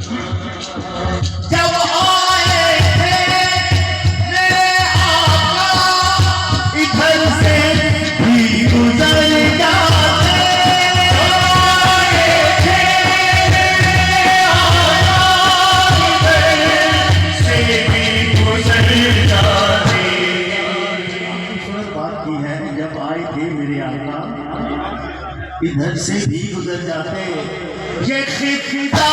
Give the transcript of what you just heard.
जब आए थे मेरे आका इधर से भी गुजर जाते, आए थे मेरे आका इधर से भी गुजर जाते। बात की है जब आए थे मेरे आका इधर से भी गुजर जाते। ये खिदा